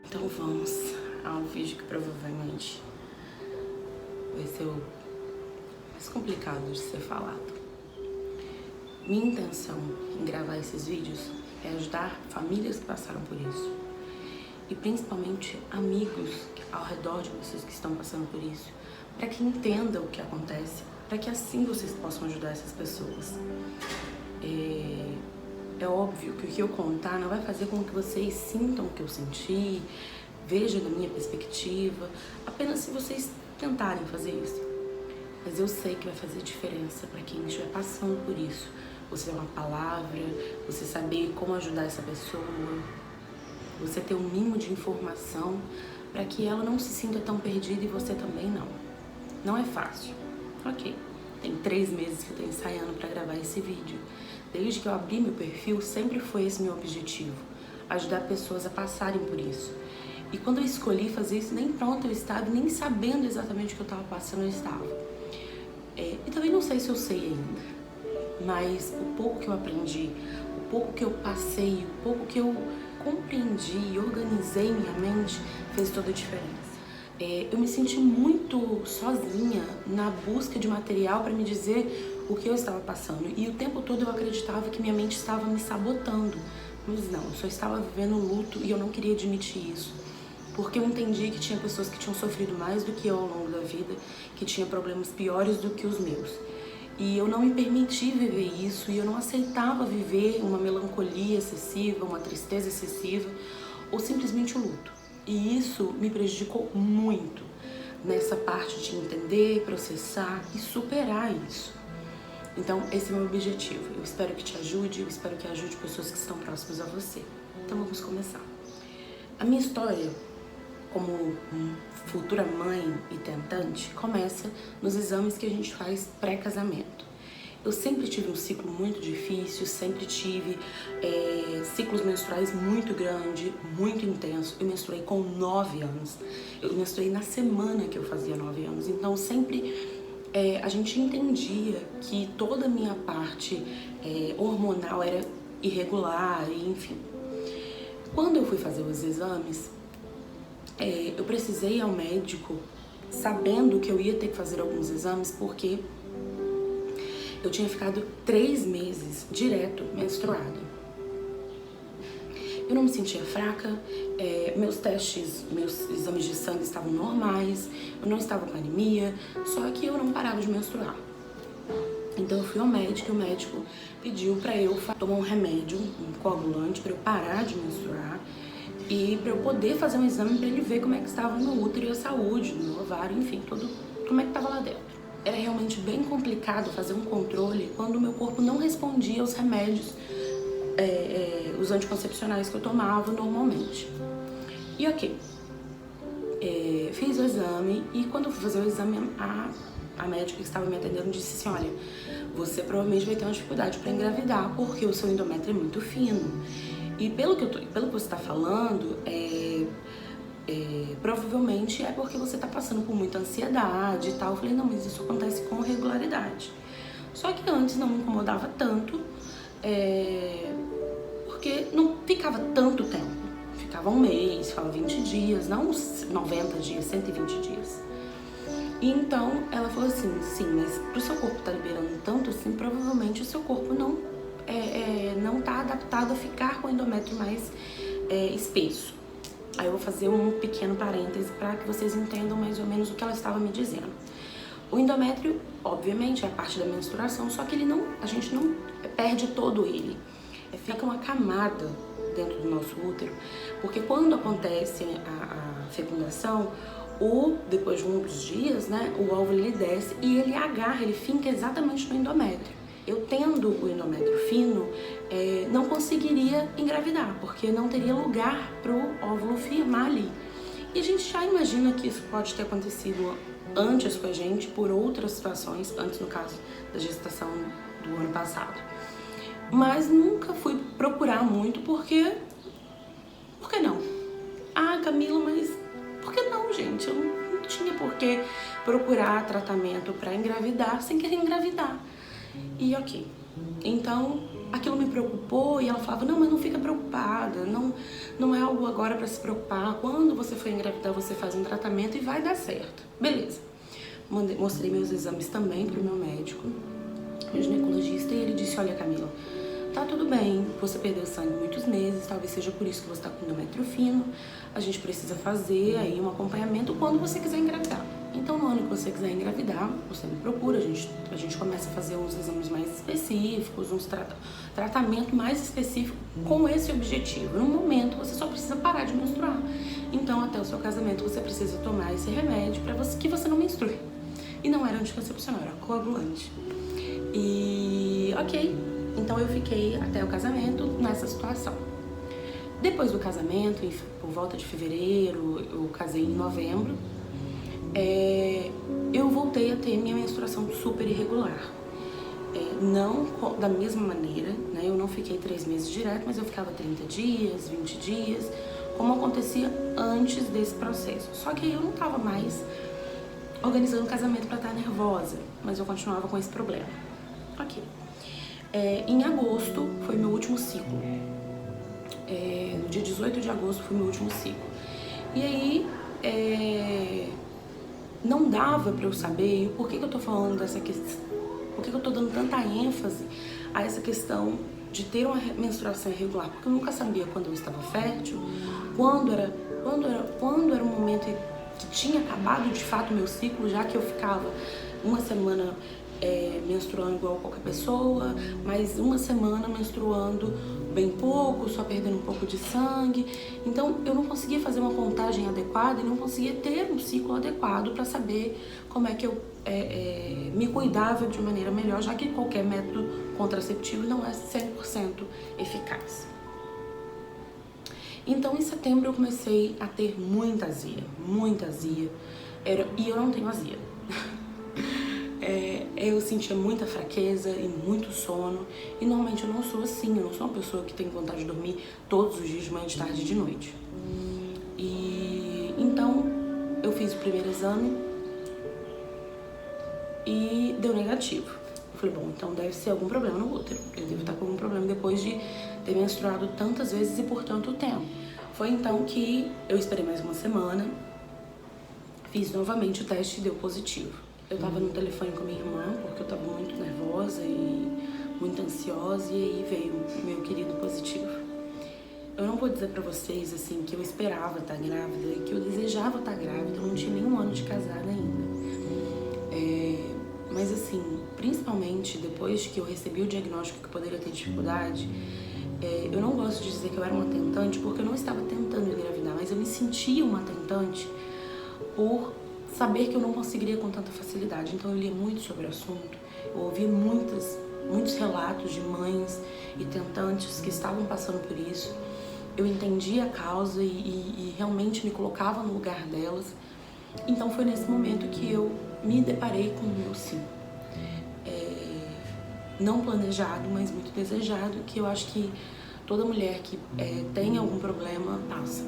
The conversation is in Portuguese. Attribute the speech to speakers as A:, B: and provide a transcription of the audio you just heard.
A: Então vamos ao vídeo que provavelmente vai ser o mais complicado de ser falado. Minha intenção em gravar esses vídeos é ajudar famílias que passaram por isso e principalmente amigos ao redor de vocês que estão passando por isso, para que entendam o que acontece, para que assim vocês possam ajudar essas pessoas. É óbvio que o que eu contar não vai fazer com que vocês sintam o que eu senti, vejam da minha perspectiva, apenas se vocês tentarem fazer isso. Mas eu sei que vai fazer diferença para quem estiver passando por isso. Você ter uma palavra, você saber como ajudar essa pessoa, você ter um mínimo de informação para que ela não se sinta tão perdida e você também não. Não é fácil. Ok, tem 3 meses que eu tô ensaiando para gravar esse vídeo. Desde que eu abri meu perfil, sempre foi esse meu objetivo, ajudar pessoas a passarem por isso. E quando eu escolhi fazer isso, nem pronta eu estava, nem sabendo exatamente o que eu estava passando eu estava. E também não sei se eu sei ainda, mas o pouco que eu aprendi, o pouco que eu passei, o pouco que eu compreendi e organizei minha mente fez toda a diferença. Eu me senti muito sozinha na busca de material para me dizer o que eu estava passando. E o tempo todo eu acreditava que minha mente estava me sabotando. Mas não, eu só estava vivendo luto e eu não queria admitir isso. Porque eu entendi que tinha pessoas que tinham sofrido mais do que eu ao longo da vida, que tinham problemas piores do que os meus. E eu não me permiti viver isso, e eu não aceitava viver uma melancolia excessiva, uma tristeza excessiva, ou simplesmente o luto. E isso me prejudicou muito nessa parte de entender, processar e superar isso. Então, esse é o meu objetivo. Eu espero que te ajude, eu espero que ajude pessoas que estão próximas a você. Então, vamos começar. A minha história, como futura mãe e tentante, começa nos exames que a gente faz pré-casamento. Eu sempre tive um ciclo muito difícil, sempre tive ciclos menstruais muito grandes, muito intensos. Eu menstruei com 9 anos. Eu menstruei na semana que eu fazia 9 anos. Então, sempre a gente entendia que toda a minha parte hormonal era irregular, e enfim. Quando eu fui fazer os exames, eu precisei ir ao médico sabendo que eu ia ter que fazer alguns exames, porque eu tinha ficado 3 meses direto menstruada. Eu não me sentia fraca, meus testes, meus exames de sangue estavam normais, eu não estava com anemia, só que eu não parava de menstruar. Então eu fui ao médico e o médico pediu para eu tomar um remédio, um coagulante, para eu parar de menstruar e para eu poder fazer um exame para ele ver como é que estava o meu útero e a saúde, no meu ovário, enfim, como é que estava lá dentro. Era realmente bem complicado fazer um controle quando o meu corpo não respondia aos remédios, os anticoncepcionais que eu tomava normalmente. E ok, fiz o exame e quando eu fui fazer o exame, a médica que estava me atendendo disse assim: olha, você provavelmente vai ter uma dificuldade para engravidar porque o seu endométrio é muito fino. E pelo que você está falando, provavelmente é porque você está passando por muita ansiedade e tal. Eu falei, não, mas isso acontece com regularidade. Só que antes não me incomodava tanto, porque não ficava tanto tempo. Ficava um mês, ficava 20 dias, não 90 dias, 120 dias. E então ela falou assim, sim, mas pro seu corpo tá liberando tanto assim, provavelmente o seu corpo não tá adaptado a ficar com o endométrio mais espesso. Aí eu vou fazer um pequeno parêntese para que vocês entendam mais ou menos o que ela estava me dizendo. O endométrio, obviamente, é a parte da menstruação, só que a gente não perde todo ele. Fica uma camada dentro do nosso útero, porque quando acontece a fecundação, depois de uns dias, né, o óvulo ele desce e ele agarra, ele finca exatamente no endométrio. Eu tendo o endométrio fino, não conseguiria engravidar, porque não teria lugar para o óvulo firmar ali. E a gente já imagina que isso pode ter acontecido antes com a gente, por outras situações, antes no caso da gestação do ano passado. Mas nunca fui procurar muito, porque... Por que não? Ah, Camila, mas por que não, gente? Eu não tinha por que procurar tratamento para engravidar sem querer engravidar. E ok, Então, aquilo me preocupou e ela falava, não, mas não fica preocupada, não é algo agora para se preocupar. Quando você for engravidar, você faz um tratamento e vai dar certo. Beleza. Mostrei meus exames também pro meu médico, meu ginecologista, e ele disse, olha, Camila, tá tudo bem, você perdeu sangue muitos meses, talvez seja por isso que você tá com endométrio fino, a gente precisa fazer aí um acompanhamento quando você quiser engravidar. Então, no ano que você quiser engravidar, você me procura, a gente começa a fazer uns exames mais específicos, uns tratamento mais específico com esse objetivo. No momento, você só precisa parar de menstruar. Então, até o seu casamento, você precisa tomar esse remédio para que você não menstrue. E não era anticoncepcional, era coagulante. E, ok, então eu fiquei até o casamento nessa situação. Depois do casamento, por volta de fevereiro, eu casei em novembro, eu voltei a ter minha menstruação super irregular. Não da mesma maneira, né? Eu não fiquei 3 meses direto, mas eu ficava 30 dias, 20 dias, como acontecia antes desse processo. Só que aí eu não tava mais organizando o casamento pra estar nervosa, mas eu continuava com esse problema. Ok. Em agosto foi meu último ciclo. No dia 18 de agosto foi meu último ciclo. E aí, não dava pra eu saber o porquê que eu tô falando dessa questão, por que eu tô dando tanta ênfase a essa questão de ter uma menstruação irregular, porque eu nunca sabia quando eu estava fértil, quando era o momento que tinha acabado de fato o meu ciclo, já que eu ficava uma semana menstruando igual qualquer pessoa, mas uma semana menstruando bem pouco, só perdendo um pouco de sangue. Então eu não conseguia fazer uma contagem adequada e não conseguia ter um ciclo adequado para saber como é que eu me cuidava de maneira melhor, já que qualquer método contraceptivo não é 100% eficaz. Então em setembro eu comecei a ter muita azia, e eu não tenho azia. Eu sentia muita fraqueza e muito sono, e normalmente eu não sou assim, eu não sou uma pessoa que tem vontade de dormir todos os dias, de manhã, de tarde e de noite. E então eu fiz o primeiro exame e deu negativo. Eu falei, bom, então deve ser algum problema no útero, eu devo estar com algum problema depois de ter menstruado tantas vezes e por tanto tempo. Foi então que eu esperei mais uma semana, fiz novamente o teste e deu positivo. Eu tava no telefone com minha irmã, porque eu tava muito nervosa e muito ansiosa, e aí veio o meu querido positivo. Eu não vou dizer pra vocês, assim, que eu esperava estar grávida e que eu desejava estar grávida, eu não tinha nenhum ano de casada ainda. Mas assim, principalmente depois que eu recebi o diagnóstico que poderia ter dificuldade, eu não gosto de dizer que eu era uma tentante, porque eu não estava tentando engravidar, mas eu me sentia uma tentante por saber que eu não conseguiria com tanta facilidade. Então eu lia muito sobre o assunto, eu ouvi muitos relatos de mães e tentantes que estavam passando por isso. Eu entendia a causa e realmente me colocava no lugar delas. Então foi nesse momento que eu me deparei com o meu sim. Não planejado, mas muito desejado, que eu acho que toda mulher que tem algum problema passa.